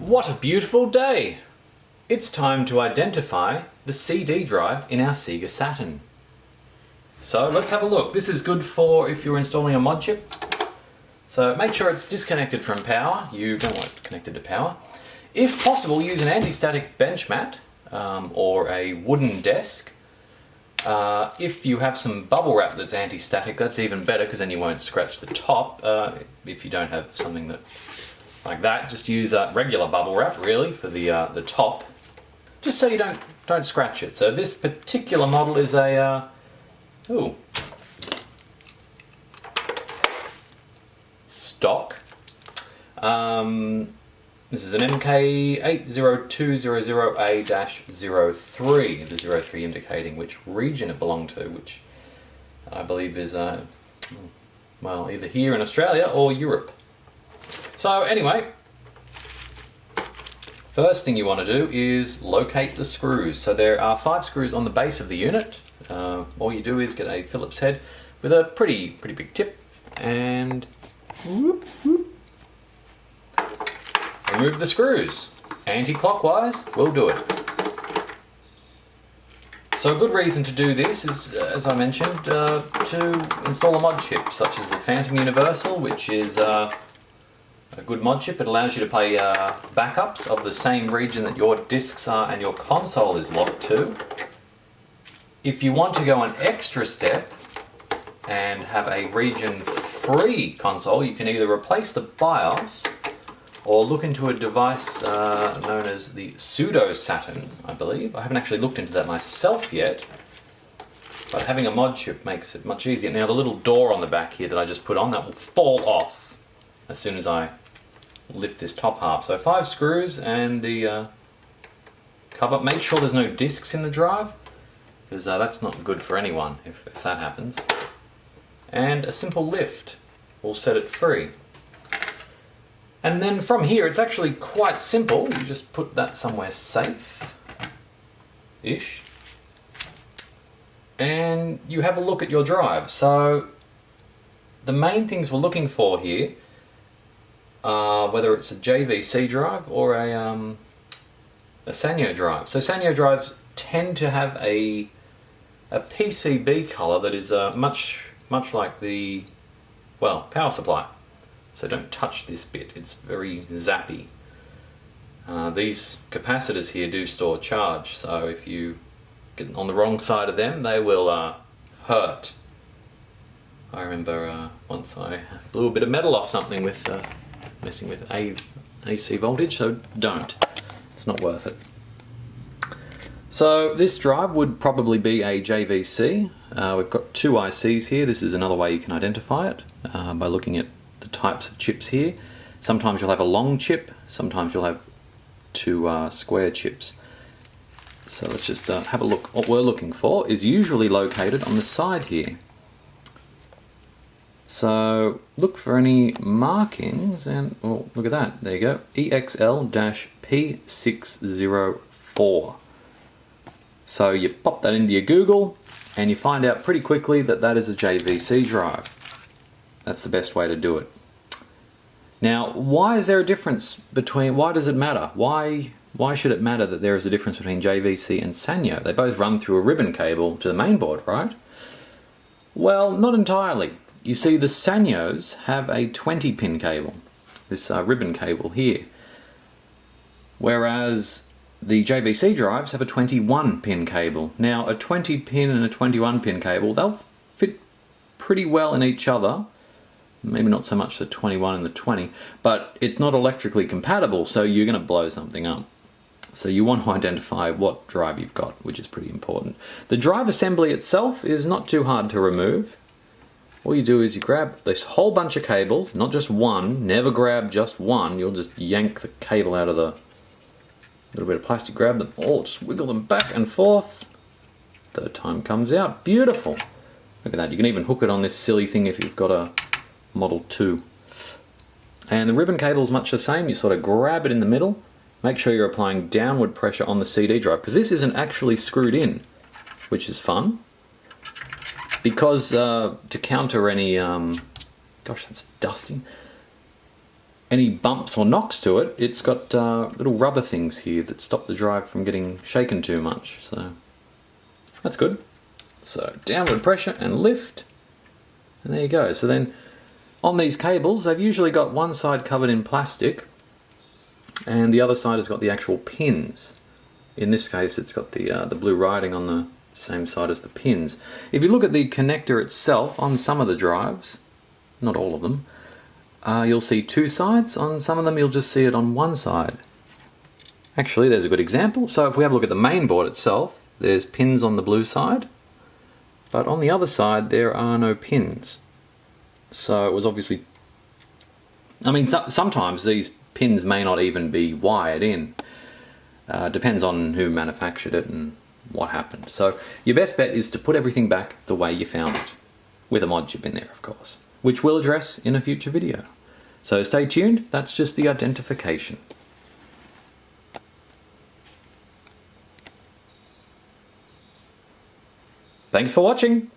What a beautiful day! It's time to identify the CD drive in our Sega Saturn. So let's have a look. This is good for if you're installing a Modchip. So make sure it's disconnected from power. You don't want it connected to power. If possible, use an anti-static bench mat or a wooden desk. If you have some bubble wrap that's anti-static, that's even better because then you won't scratch the top. If you don't have something that like that, just use regular bubble wrap really for the top, just so you don't scratch it. So this particular model is a stock. This is an MK80200A-03, the 03 indicating which region it belonged to, which I believe is, well, either here in Australia or Europe. So anyway, first thing you want to do is locate the screws. So there are 5 screws on the base of the unit. All you do is get a Phillips head with a pretty big tip and whoop, whoop. Remove the screws. Anti-clockwise will do it. So a good reason to do this is, as I mentioned, to install a mod chip, such as the Phantom Universal, which is a good mod chip. It allows you to play backups of the same region that your discs are and your console is locked to. If you want to go an extra step and have a region-free console, you can either replace the BIOS or look into a device known as the pseudo Saturn, I believe. I haven't actually looked into that myself yet, but having a mod chip makes it much easier. Now the little door on the back here that I just put on, that will fall off as soon as I lift this top half. So 5 screws and the cover. Make sure there's no discs in the drive, because that's not good for anyone if that happens. And a simple lift will set it free. And then from here, it's actually quite simple. You just put that somewhere safe-ish. And you have a look at your drive. So the main things we're looking for here are whether it's a JVC drive or a Sanyo drive. So Sanyo drives tend to have a PCB color that is much like the, well, power supply. So don't touch this bit, it's very zappy. These capacitors here do store charge, so if you get on the wrong side of them, they will hurt. I remember once I blew a bit of metal off something with messing with AC voltage, so don't. It's not worth it. So this drive would probably be a JVC. We've got 2 ICs here. This is another way you can identify it by looking at the types of chips here. Sometimes you'll have a long chip, sometimes you'll have 2 square chips. So let's just have a look. What we're looking for is usually located on the side here. So look for any markings and, oh, look at that, there you go, EXL-P604. So you pop that into your Google and you find out pretty quickly that that is a JVC drive. That's the best way to do it. Now, why is there a difference between, why does it matter? Why should it matter that there is a difference between JVC and Sanyo? They both run through a ribbon cable to the mainboard, right? Well, not entirely. You see, the Sanyos have a 20-pin cable, this ribbon cable here, whereas the JVC drives have a 21-pin cable. Now, a 20-pin and a 21-pin cable, they'll fit pretty well in each other. Maybe not so much the 21 and the 20, but it's not electrically compatible, so you're going to blow something up. So you want to identify what drive you've got, which is pretty important. The drive assembly itself is not too hard to remove. All you do is you grab this whole bunch of cables, not just one, never grab just one, you'll just yank the cable out of the little bit of plastic, grab them all, just wiggle them back and forth. Third time comes out, beautiful. Look at that, you can even hook it on this silly thing if you've got a Model 2. And the ribbon cable is much the same. You sort of grab it in the middle, make sure you're applying downward pressure on the CD drive, because this isn't actually screwed in, which is fun. Because to counter any, gosh, that's dusty. any bumps or knocks to it, it's got little rubber things here that stop the drive from getting shaken too much. So that's good. So downward pressure and lift, and there you go. So then on these cables, they've usually got one side covered in plastic and the other side has got the actual pins. In this case, it's got the blue writing on the same side as the pins. If you look at the connector itself on some of the drives, not all of them, you'll see two sides. On some of them you'll just see it on one side. Actually, there's a good example. So if we have a look at the main board itself, there's pins on the blue side, but on the other side there are no pins. So it was obviously, I mean, sometimes these pins may not even be wired in. Depends on who manufactured it and what happened. So your best bet is to put everything back the way you found it, with a mod chip in there, of course, which we'll address in a future video. So stay tuned, that's just the identification. Thanks for watching!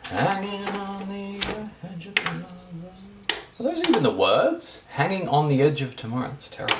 Hanging on the edge of tomorrow. Are those even the words? Hanging on the edge of tomorrow. That's terrible.